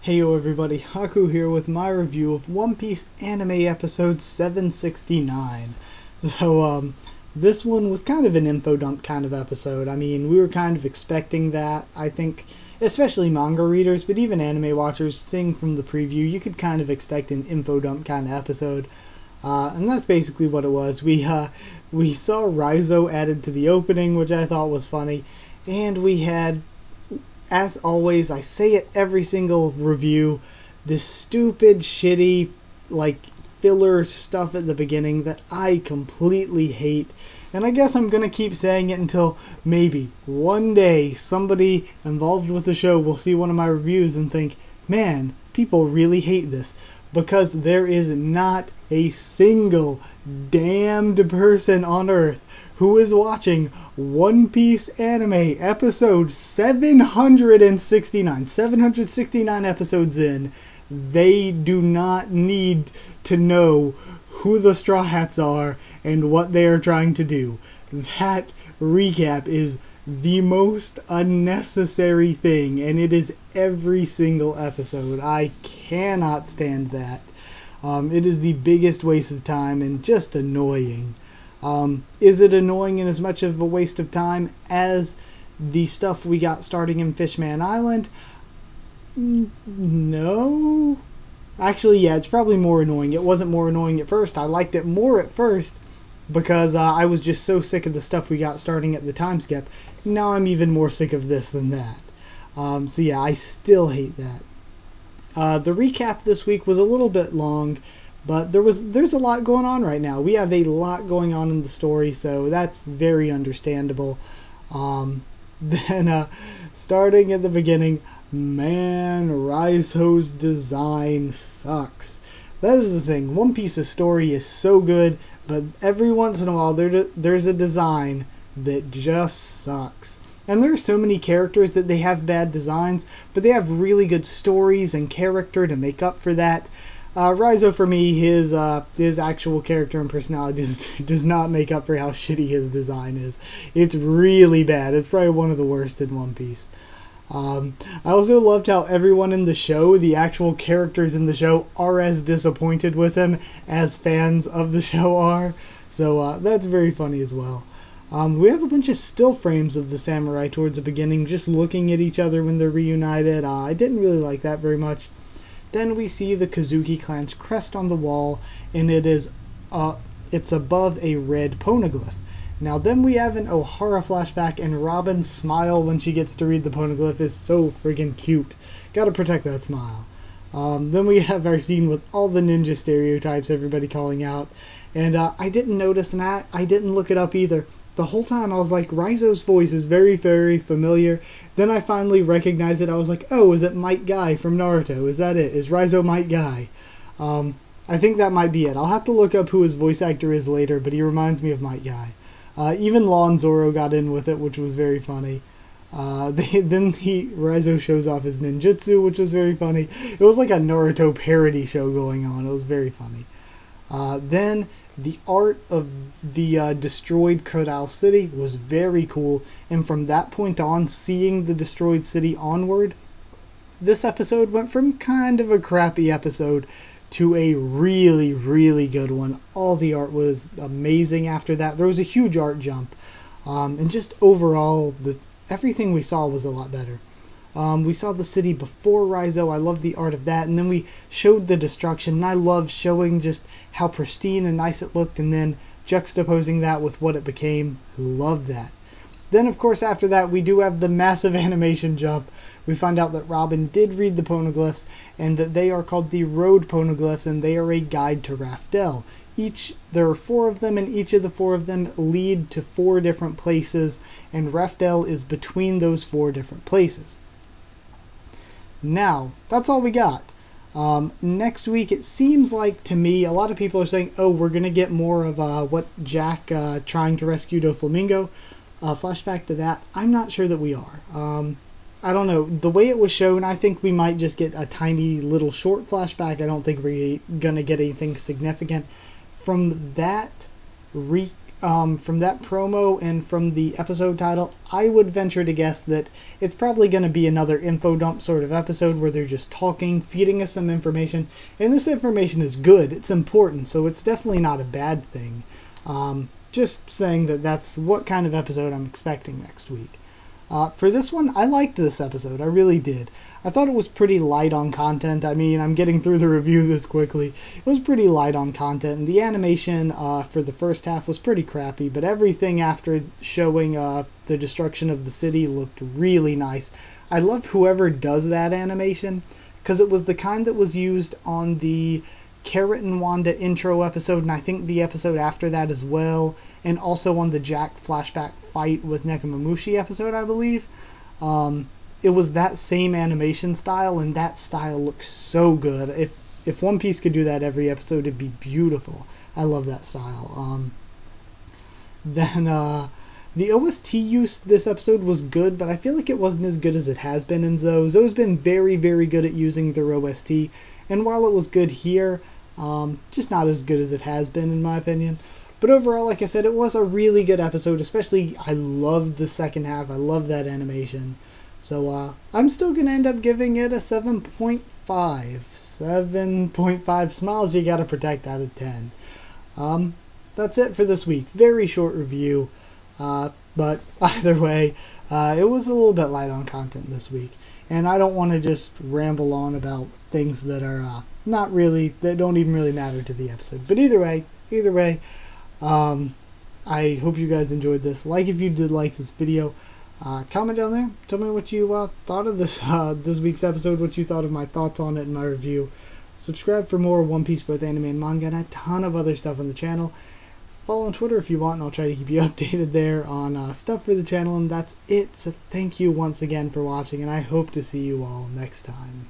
Heyo everybody, Haku here with my review of One Piece anime episode 769. This one was kind of an info dump kind of episode. I mean, we were kind of expecting that. I think, especially manga readers, but even anime watchers, seeing from the preview, you could kind of expect an info dump kind of episode. And that's basically what it was. We saw Raizo added to the opening, which I thought was funny, and we had, as always, I say it every single review, this stupid, shitty, filler stuff at the beginning that I completely hate. And I guess I'm going to keep saying it until maybe one day somebody involved with the show will see one of my reviews and think, man, people really hate this. Because there is not a single damned person on Earth who is watching One Piece anime episode 769 episodes in. They do not need to know who the Straw Hats are and what they are trying to do. That recap is the most unnecessary thing, and it is every single episode. I cannot stand that. It is the biggest waste of time and just annoying. Is it annoying in as much of a waste of time as the stuff we got starting in Fishman Island? No. Actually, yeah, it's probably more annoying. It wasn't more annoying at first. I liked it more at first because I was just so sick of the stuff we got starting at the time skip. Now I'm even more sick of this than that. So yeah, I still hate that. The recap this week was a little bit long, but there's a lot going on right now. We have a lot going on in the story, so that's very understandable. Then starting at the beginning, man, Raizo's design sucks. That is the thing. One Piece's story is so good, but every once in a while there's a design that just sucks. And there are so many characters that they have bad designs, but they have really good stories and character to make up for that. Raizo, for me, his actual character and personality does not make up for how shitty his design is. It's really bad. It's probably one of the worst in One Piece. I also loved how everyone in the show, the actual characters in the show, are as disappointed with him as fans of the show are. So that's very funny as well. We have a bunch of still frames of the samurai towards the beginning, just looking at each other when they're reunited. I didn't really like that very much. Then we see the Kozuki clan's crest on the wall, and it's above a red poneglyph. Now then we have an Ohara flashback, and Robin's smile when she gets to read the poneglyph is so friggin' cute. Gotta protect that smile. Then we have our scene with all the ninja stereotypes, everybody calling out. And I didn't notice, and I didn't look it up either. The whole time I was like, Raizo's voice is very, very familiar. Then I finally recognized it. I was like, oh, is it Might Guy from Naruto? Is that it? Is Raizo Might Guy? I think that might be it. I'll have to look up who his voice actor is later, but he reminds me of Might Guy. Even Law and Zoro got in with it, which was very funny. Raizo shows off his ninjutsu, which was very funny. It was like a Naruto parody show going on. It was very funny. Then the art of the destroyed Koral City was very cool, and from that point on, seeing the destroyed city onward, this episode went from kind of a crappy episode to a really, really good one. All the art was amazing after that. There was a huge art jump, and just overall, everything we saw was a lot better. We saw the city before Raizo. I loved the art of that. And then we showed the destruction. And I loved showing just how pristine and nice it looked. And then juxtaposing that with what it became. I loved that. Then, of course, after that, we do have the massive animation jump. We find out that Robin did read the poneglyphs. And that they are called the Road Poneglyphs. And they are a guide to Raftel. There are 4 of them, and each of the 4 of them lead to 4 different places. And Raftel is between those 4 different places. Now, that's all we got. Next week, it seems like, to me, a lot of people are saying, oh, we're going to get more of what Jack trying to rescue Doflamingo. Flashback to that. I'm not sure that we are. I don't know. The way it was shown, I think we might just get a tiny little short flashback. I don't think we're going to get anything significant. From that from that promo and from the episode title, I would venture to guess that it's probably going to be another info dump sort of episode where they're just talking, feeding us some information. And this information is good. It's important, so it's definitely not a bad thing. Just saying that that's what kind of episode I'm expecting next week. For this one, I liked this episode. I really did. I thought it was pretty light on content. I mean, I'm getting through the review this quickly. It was pretty light on content, and the animation for the first half was pretty crappy, but everything after showing the destruction of the city looked really nice. I love whoever does that animation, because it was the kind that was used on the Carrot and Wanda intro episode, and I think the episode after that as well, and also on the Jack flashback fight with Nekomamushi episode, I believe. It was that same animation style, and that style looks so good. If One Piece could do that every episode, it'd be beautiful. I love that style. Then the OST use this episode was good, but I feel like it wasn't as good as it has been in Zoe. Zoe's been very, very good at using their OST, and while it was good here, just not as good as it has been, in my opinion. But overall, like I said, it was a really good episode, especially I loved the second half. I love that animation. So I'm still going to end up giving it a 7.5. 7.5 smiles you gotta protect out of 10. That's it for this week. Very short review. But either way, it was a little bit light on content this week. And I don't want to just ramble on about things that are not really, that don't even really matter to the episode. But either way, I hope you guys enjoyed this. Like if you did like this video. Comment down there. Tell me what you thought of this week's episode, what you thought of my thoughts on it and my review. Subscribe for more One Piece, both anime and manga, and a ton of other stuff on the channel. Follow on Twitter if you want, and I'll try to keep you updated there on stuff for the channel. And that's it. So thank you once again for watching, and I hope to see you all next time.